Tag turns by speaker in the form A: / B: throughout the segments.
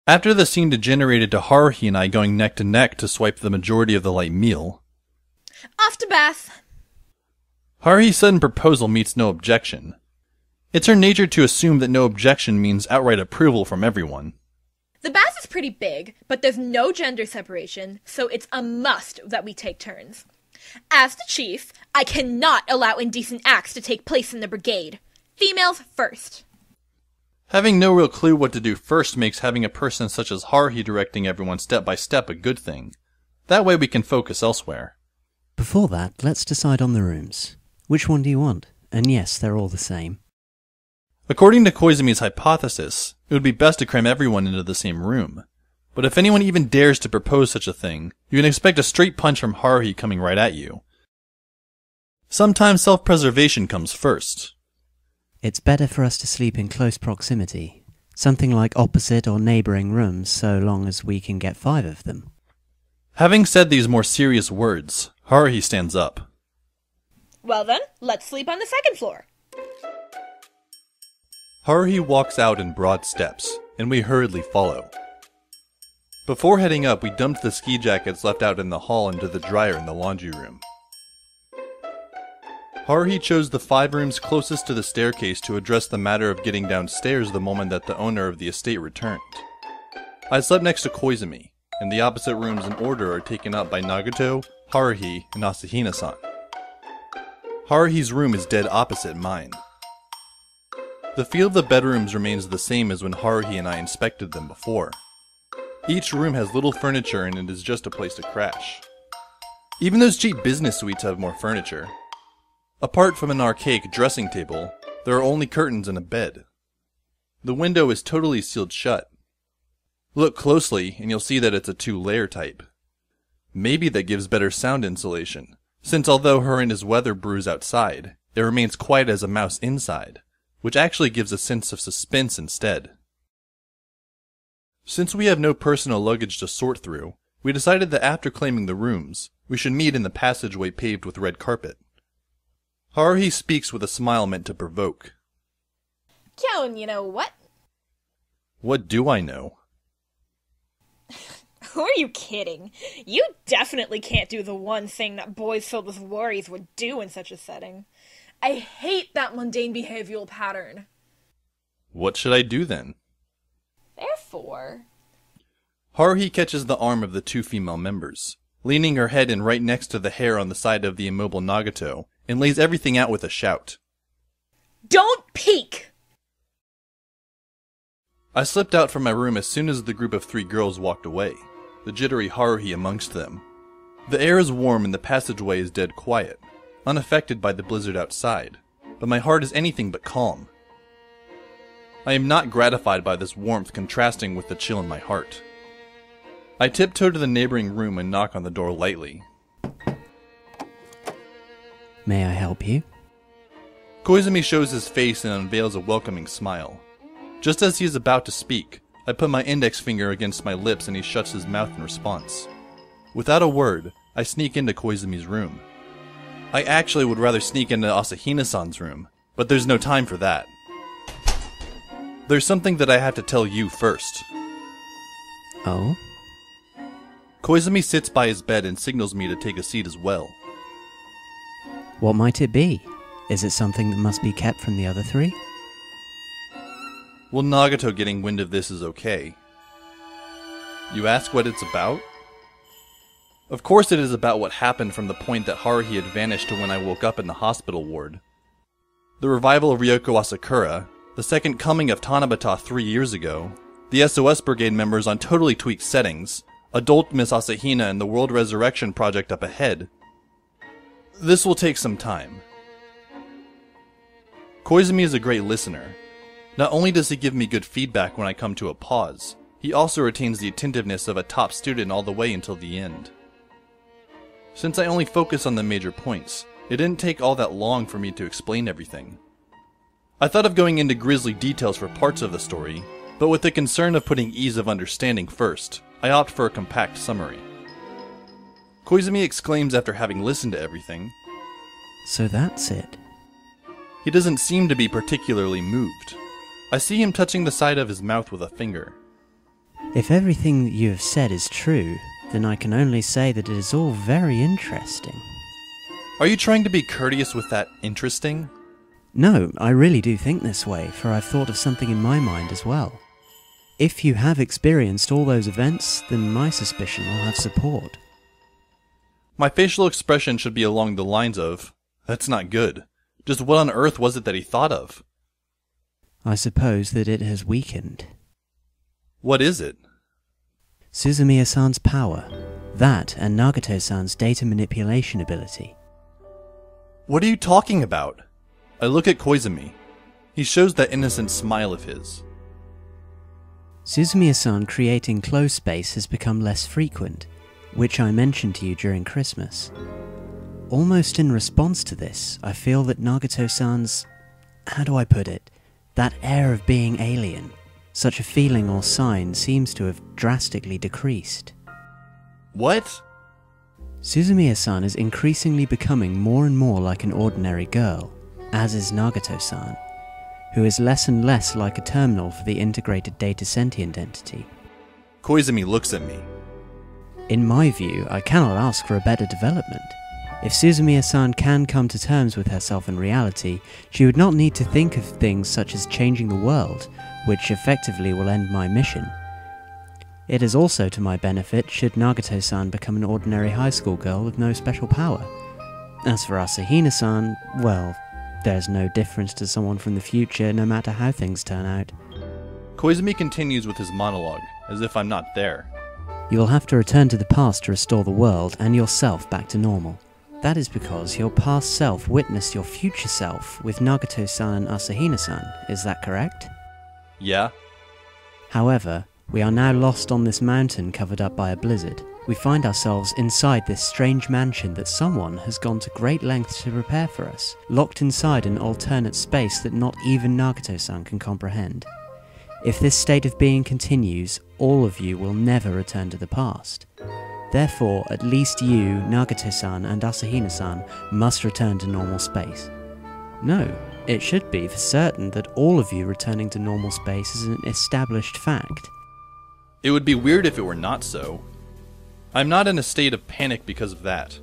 A: After the scene degenerated to Haruhi and I going neck to neck to swipe the majority of the light meal,
B: Off to bath.
A: Haruhi's sudden proposal meets no objection. It's her nature to assume that no objection means outright approval from everyone.
B: The bath is pretty big, but there's no gender separation, so it's a must that we take turns. As the chief, I cannot allow indecent acts to take place in the brigade. Females first.
A: Having no real clue what to do first makes having a person such as Haruhi directing everyone step by step a good thing. That way we can focus elsewhere.
C: Before that, let's decide on the rooms. Which one do you want? And yes, they're all the same.
A: According to Koizumi's hypothesis, it would be best to cram everyone into the same room. But if anyone even dares to propose such a thing, you can expect a straight punch from Haruhi coming right at you. Sometimes self-preservation comes first.
C: It's better for us to sleep in close proximity. Something like opposite or neighbouring rooms, so long as we can get 5 of them.
A: Having said these more serious words, Haruhi stands up.
B: Well then, let's sleep on the second floor.
A: Haruhi walks out in broad steps, and we hurriedly follow. Before heading up, we dumped the ski jackets left out in the hall into the dryer in the laundry room. Haruhi chose the 5 rooms closest to the staircase to address the matter of getting downstairs the moment that the owner of the estate returned. I slept next to Koizumi, and the opposite rooms in order are taken up by Nagato, Haruhi, and Asahina-san. Haruhi's room is dead opposite mine. The feel of the bedrooms remains the same as when Haruhi and I inspected them before. Each room has little furniture and it is just a place to crash. Even those cheap business suites have more furniture. Apart from an archaic dressing table, there are only curtains and a bed. The window is totally sealed shut. Look closely and you'll see that it's a 2-layer type. Maybe that gives better sound insulation, since although horrendous weather brews outside, it remains quiet as a mouse inside, which actually gives a sense of suspense instead. Since we have no personal luggage to sort through, we decided that after claiming the rooms, we should meet in the passageway paved with red carpet. Haruhi speaks with a smile meant to provoke.
B: Kyon, you know what?
A: What do I know?
B: Who are you kidding? You definitely can't do the one thing that boys filled with worries would do in such a setting. I hate that mundane behavioral pattern.
A: What should I do then?
B: Therefore...
A: Haruhi catches the arm of the 2 female members, leaning her head in right next to the hair on the side of the immobile Nagato, and lays everything out with a shout.
B: Don't peek!
A: I slipped out from my room as soon as the group of 3 girls walked away, the jittery Haruhi amongst them. The air is warm and the passageway is dead quiet, unaffected by the blizzard outside, but my heart is anything but calm. I am not gratified by this warmth contrasting with the chill in my heart. I tiptoe to the neighboring room and knock on the door lightly.
C: May I help you?
A: Koizumi shows his face and unveils a welcoming smile. Just as he is about to speak, I put my index finger against my lips and he shuts his mouth in response. Without a word, I sneak into Koizumi's room. I actually would rather sneak into Asahina-san's room, but there's no time for that. There's something that I have to tell you first.
C: Oh?
A: Koizumi sits by his bed and signals me to take a seat as well.
C: What might it be? Is it something that must be kept from the other 3?
A: Well, Nagato getting wind of this is okay. You ask what it's about? Of course it is about what happened from the point that Haruhi had vanished to when I woke up in the hospital ward. The revival of Ryoko Asakura, the second coming of Tanabata 3 years ago, the SOS Brigade members on totally tweaked settings, adult Miss Asahina and the World Resurrection Project up ahead. This will take some time. Koizumi is a great listener. Not only does he give me good feedback when I come to a pause, he also retains the attentiveness of a top student all the way until the end. Since I only focus on the major points, it didn't take all that long for me to explain everything. I thought of going into grisly details for parts of the story, but with the concern of putting ease of understanding first, I opt for a compact summary. Koizumi exclaims after having listened to everything.
C: So that's it.
A: He doesn't seem to be particularly moved. I see him touching the side of his mouth with a finger.
C: If everything that you have said is true, then I can only say that it is all very interesting.
A: Are you trying to be courteous with that interesting?
C: No, I really do think this way, for I've thought of something in my mind as well. If you have experienced all those events, then my suspicion will have support.
A: My facial expression should be along the lines of, "That's not good. Just what on earth was it that he thought of?"
C: I suppose that it has weakened.
A: What is it?
C: Suzumiya-san's power. That and Nagato-san's data manipulation ability.
A: What are you talking about? I look at Koizumi. He shows that innocent smile of his.
C: Suzumiya-san creating closed space has become less frequent, which I mentioned to you during Christmas. Almost in response to this, I feel that Nagato-san's... how do I put it? That air of being alien. Such a feeling or sign seems to have drastically decreased.
A: What?
C: Suzumiya-san is increasingly becoming more and more like an ordinary girl, as is Nagato-san, who is less and less like a terminal for the integrated data sentient entity.
A: Koizumi looks at me.
C: In my view, I cannot ask for a better development. If Suzumiya-san can come to terms with herself in reality, she would not need to think of things such as changing the world, which effectively will end my mission. It is also to my benefit should Nagato-san become an ordinary high school girl with no special power. As for Asahina-san, well, there's no difference to someone from the future no matter how things turn out.
A: Koizumi continues with his monologue, as if I'm not there.
C: You will have to return to the past to restore the world and yourself back to normal. That is because your past self witnessed your future self with Nagato-san and Asahina-san, is that correct?
A: Yeah?
C: However, we are now lost on this mountain covered up by a blizzard. We find ourselves inside this strange mansion that someone has gone to great lengths to prepare for us, locked inside an alternate space that not even Nagato-san can comprehend. If this state of being continues, all of you will never return to the past. Therefore, at least you, Nagato-san and Asahina-san must return to normal space. No, it should be for certain that all of you returning to normal space is an established fact.
A: It would be weird if it were not so. I'm not in a state of panic because of that.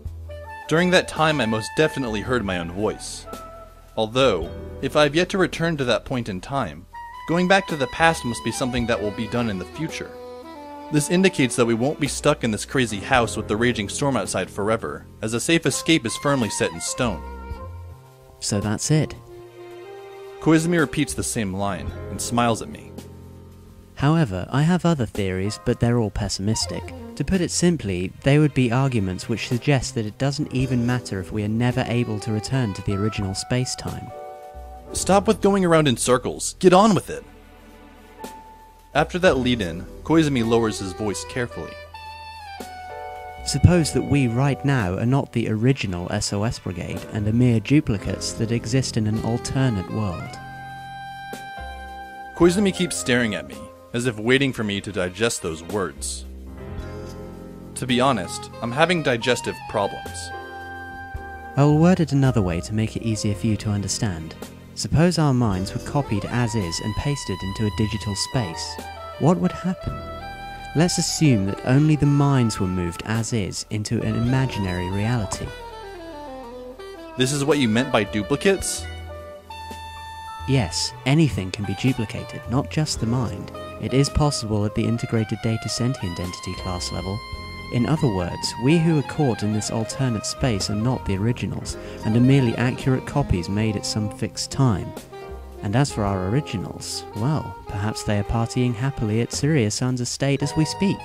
A: During that time I most definitely heard my own voice. Although, if I have yet to return to that point in time, going back to the past must be something that will be done in the future. This indicates that we won't be stuck in this crazy house with the raging storm outside forever, as a safe escape is firmly set in stone.
C: So that's it.
A: Koizumi repeats the same line, and smiles at me.
C: However, I have other theories, but they're all pessimistic. To put it simply, they would be arguments which suggest that it doesn't even matter if we are never able to return to the original space-time.
A: Stop with going around in circles. Get on with it. After that lead-in, Koizumi lowers his voice carefully.
C: Suppose that we right now are not the original SOS Brigade and are mere duplicates that exist in an alternate world.
A: Koizumi keeps staring at me, as if waiting for me to digest those words. To be honest, I'm having digestive problems.
C: I will word it another way to make it easier for you to understand. Suppose our minds were copied as is and pasted into a digital space. What would happen? Let's assume that only the minds were moved as is into an imaginary reality.
A: This is what you meant by duplicates?
C: Yes, anything can be duplicated, not just the mind. It is possible at the integrated data sentient entity class level. In other words, we who are caught in this alternate space are not the originals, and are merely accurate copies made at some fixed time. And as for our originals, well, perhaps they are partying happily at Tsuruya-san's estate as we speak.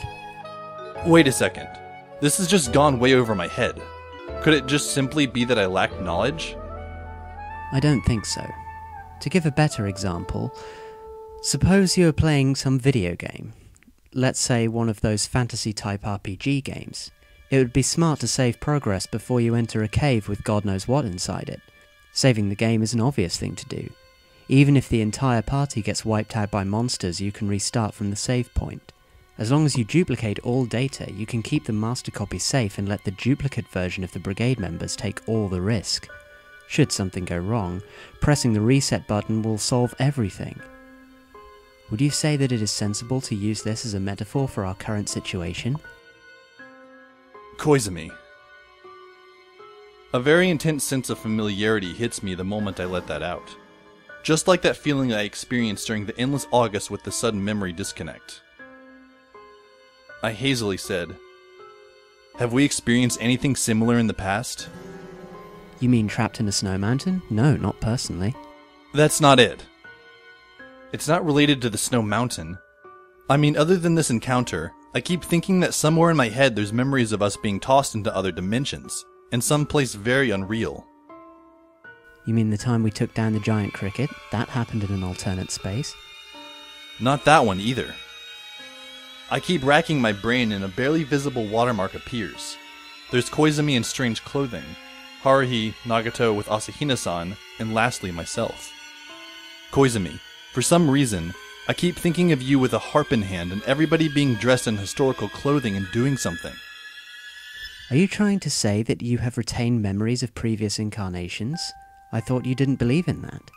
A: Wait a second. This has just gone way over my head. Could it just simply be that I lack knowledge?
C: I don't think so. To give a better example, suppose you are playing some video game. Let's say one of those fantasy-type RPG games. It would be smart to save progress before you enter a cave with God knows what inside it. Saving the game is an obvious thing to do. Even if the entire party gets wiped out by monsters, you can restart from the save point. As long as you duplicate all data, you can keep the master copy safe and let the duplicate version of the brigade members take all the risk. Should something go wrong, pressing the reset button will solve everything. Would you say that it is sensible to use this as a metaphor for our current situation?
A: Koizumi. A very intense sense of familiarity hits me the moment I let that out. Just like that feeling I experienced during the endless August with the sudden memory disconnect. I hazily said, "Have we experienced anything similar in the past?"
C: You mean trapped in a snow mountain? No, not personally.
A: That's not it. It's not related to the snow mountain. I mean, other than this encounter, I keep thinking that somewhere in my head there's memories of us being tossed into other dimensions, in some place very unreal.
C: You mean the time we took down the giant cricket? That happened in an alternate space?
A: Not that one either. I keep racking my brain and a barely visible watermark appears. There's Koizumi in strange clothing, Haruhi, Nagato with Asahina-san, and lastly myself. Koizumi, for some reason, I keep thinking of you with a harp in hand and everybody being dressed in historical clothing and doing something.
C: Are you trying to say that you have retained memories of previous incarnations? I thought you didn't believe in that.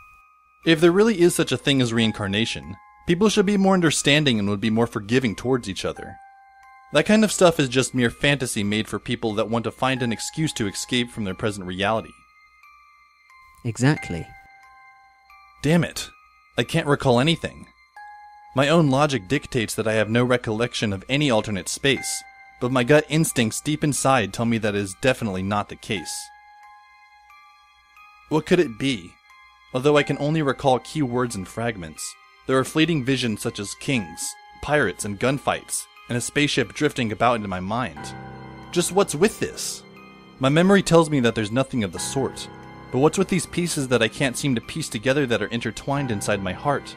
A: If there really is such a thing as reincarnation, people should be more understanding and would be more forgiving towards each other. That kind of stuff is just mere fantasy made for people that want to find an excuse to escape from their present reality.
C: Exactly.
A: Damn it. I can't recall anything. My own logic dictates that I have no recollection of any alternate space, but my gut instincts deep inside tell me that is definitely not the case. What could it be? Although I can only recall key words and fragments, there are fleeting visions such as kings, pirates, and gunfights, and a spaceship drifting about into my mind. Just what's with this? My memory tells me that there's nothing of the sort, but what's with these pieces that I can't seem to piece together that are intertwined inside my heart?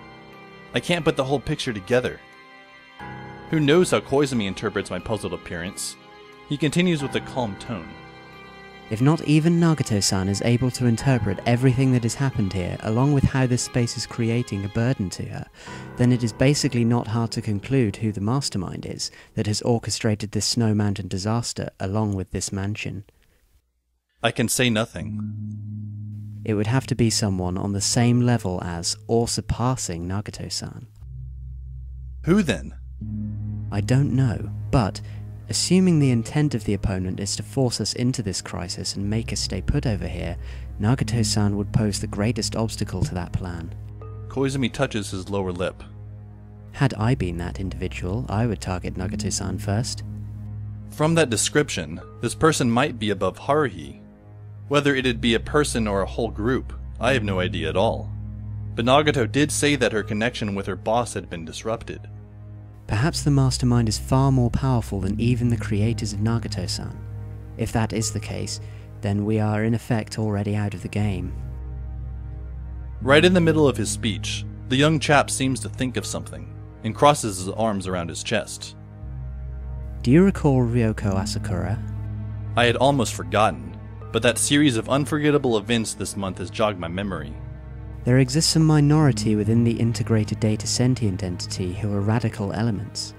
A: I can't put the whole picture together. Who knows how Koizumi interprets my puzzled appearance? He continues with a calm tone.
C: If not even Nagato-san is able to interpret everything that has happened here, along with how this space is creating a burden to her, then it is basically not hard to conclude who the mastermind is that has orchestrated this snow mountain disaster along with this mansion.
A: I can say nothing.
C: It would have to be someone on the same level as, or surpassing, Nagato-san.
A: Who then?
C: I don't know, but assuming the intent of the opponent is to force us into this crisis and make us stay put over here, Nagato-san would pose the greatest obstacle to that plan.
A: Koizumi touches his lower lip.
C: Had I been that individual, I would target Nagato-san first.
A: From that description, this person might be above Haruhi. Whether it'd be a person or a whole group, I have no idea at all. But Nagato did say that her connection with her boss had been disrupted.
C: Perhaps the mastermind is far more powerful than even the creators of Nagato-san. If that is the case, then we are in effect already out of the game.
A: Right in the middle of his speech, the young chap seems to think of something, and crosses his arms around his chest.
C: Do you recall Ryoko Asakura?
A: I had almost forgotten, but that series of unforgettable events this month has jogged my memory.
C: There exists a minority within the integrated data sentient entity who are radical elements.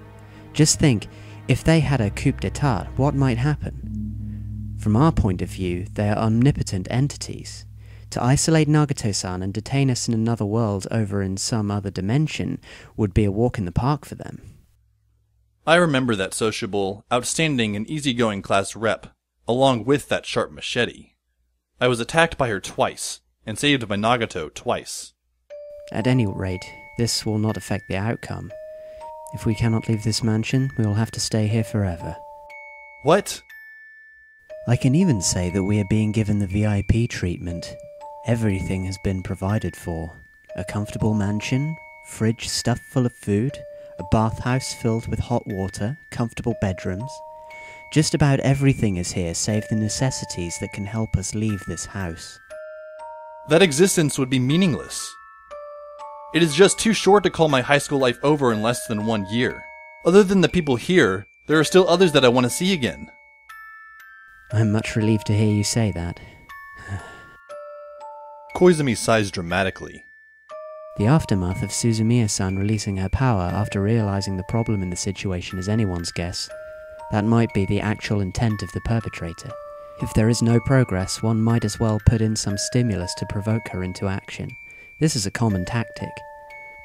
C: Just think, if they had a coup d'etat, what might happen? From our point of view, they are omnipotent entities. To isolate Nagato-san and detain us in another world over in some other dimension would be a walk in the park for them.
A: I remember that sociable, outstanding, and easygoing class rep, along with that sharp machete. I was attacked by her twice, and saved by Nagato twice.
C: At any rate, this will not affect the outcome. If we cannot leave this mansion, we will have to stay here forever.
A: What?
C: I can even say that we are being given the VIP treatment. Everything has been provided for. A comfortable mansion, fridge stuffed full of food, a bathhouse filled with hot water, comfortable bedrooms. Just about everything is here save the necessities that can help us leave this house.
A: That existence would be meaningless. It is just too short to call my high school life over in less than 1 year. Other than the people here, there are still others that I want to see again.
C: I'm much relieved to hear you say that.
A: Koizumi sighs dramatically.
C: The aftermath of Suzumiya-san releasing her power after realizing the problem in the situation is anyone's guess. That might be the actual intent of the perpetrator. If there is no progress, one might as well put in some stimulus to provoke her into action. This is a common tactic.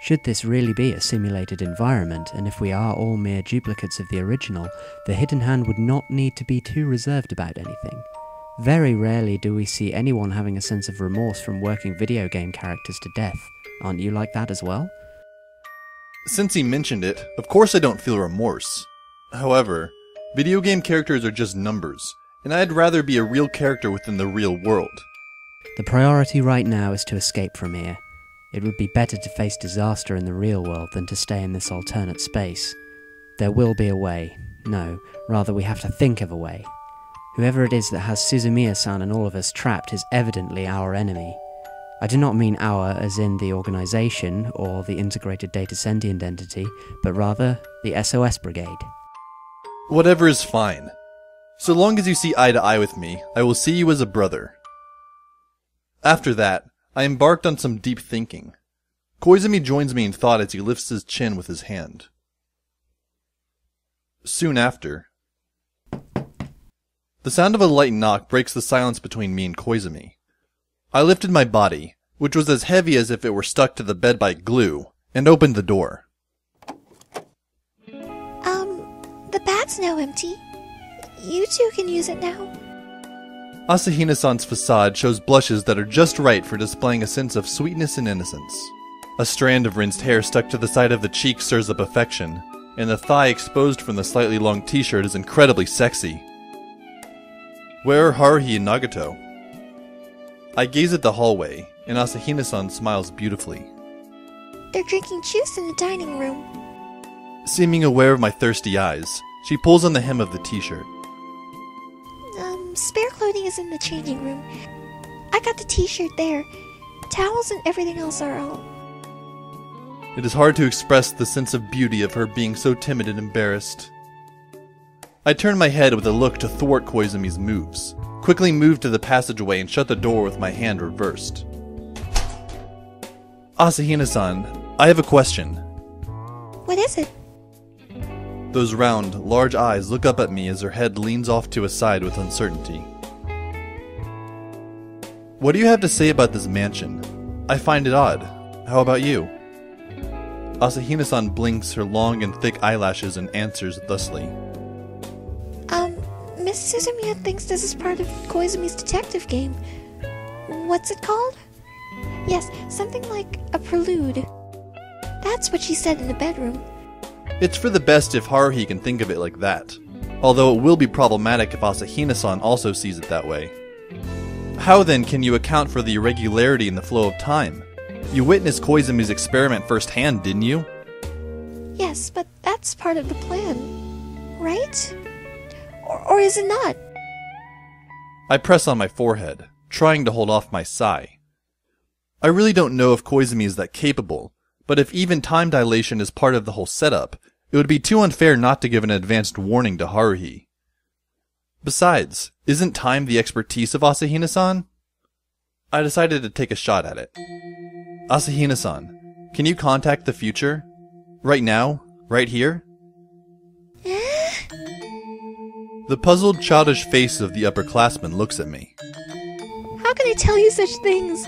C: Should this really be a simulated environment, and if we are all mere duplicates of the original, the Hidden Hand would not need to be too reserved about anything. Very rarely do we see anyone having a sense of remorse from working video game characters to death. Aren't you like that as well?
A: Since he mentioned it, of course I don't feel remorse. However, video game characters are just numbers, and I'd rather be a real character within the real world.
C: The priority right now is to escape from here. It would be better to face disaster in the real world than to stay in this alternate space. There will be a way. No, rather we have to think of a way. Whoever it is that has Suzumiya-san and all of us trapped is evidently our enemy. I do not mean our as in the organization or the integrated data sentient entity, but rather the SOS Brigade.
A: Whatever is fine. So long as you see eye to eye with me, I will see you as a brother. After that, I embarked on some deep thinking. Koizumi joins me in thought as he lifts his chin with his hand. Soon after, the sound of a light knock breaks the silence between me and Koizumi. I lifted my body, which was as heavy as if it were stuck to the bed by glue, and opened the door.
D: The bad's now empty. You two can use it now.
A: Asahina-san's facade shows blushes that are just right for displaying a sense of sweetness and innocence. A strand of rinsed hair stuck to the side of the cheek stirs up affection, and the thigh exposed from the slightly long t-shirt is incredibly sexy. Where are Haruhi and Nagato? I gaze at the hallway, and Asahina-san smiles beautifully.
D: They're drinking juice in the dining room.
A: Seeming aware of my thirsty eyes, she pulls on the hem of the t-shirt.
D: Spare clothing is in the changing room. I got the t-shirt there. Towels and everything else are all.
A: It is hard to express the sense of beauty of her being so timid and embarrassed. I turn my head with a look to thwart Koizumi's moves, quickly moved to the passageway and shut the door with my hand reversed. Asahina-san, I have a question.
D: What is it?
A: Those round, large eyes look up at me as her head leans off to a side with uncertainty. What do you have to say about this mansion? I find it odd. How about you? Asahina-san blinks her long and thick eyelashes and answers thusly.
D: Miss Suzumiya thinks this is part of Koizumi's detective game. What's it called? Yes, something like a prelude. That's what she said in the bedroom.
A: It's for the best if Haruhi can think of it like that, although it will be problematic if Asahina-san also sees it that way. How then can you account for the irregularity in the flow of time? You witnessed Koizumi's experiment firsthand, didn't you?
D: Yes, but that's part of the plan, right? Or is it not?
A: I press on my forehead, trying to hold off my sigh. I really don't know if Koizumi is that capable, but if even time dilation is part of the whole setup, it would be too unfair not to give an advanced warning to Haruhi. Besides, isn't time the expertise of Asahina-san? I decided to take a shot at it. Asahina-san, can you contact the future? Right now? Right here? The puzzled, childish face of the upperclassman looks at me.
D: How can I tell you such things?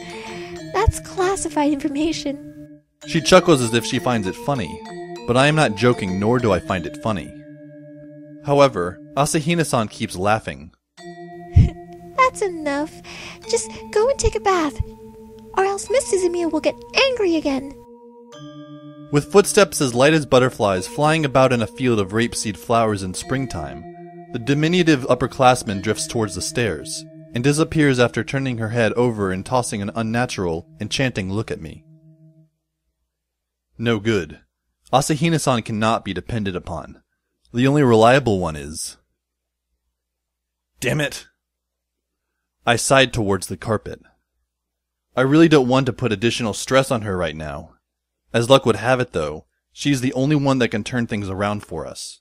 D: That's classified information.
A: She chuckles as if she finds it funny, but I am not joking, nor do I find it funny. However, Asahina-san keeps laughing.
D: That's enough. Just go and take a bath, or else Miss Suzumiya will get angry again.
A: With footsteps as light as butterflies flying about in a field of rapeseed flowers in springtime, the diminutive upperclassman drifts towards the stairs, and disappears after turning her head over and tossing an unnatural, enchanting look at me. No good. Asahina-san cannot be depended upon. The only reliable one is... Damn it! I sighed towards the carpet. I really don't want to put additional stress on her right now. As luck would have it, though, she's the only one that can turn things around for us.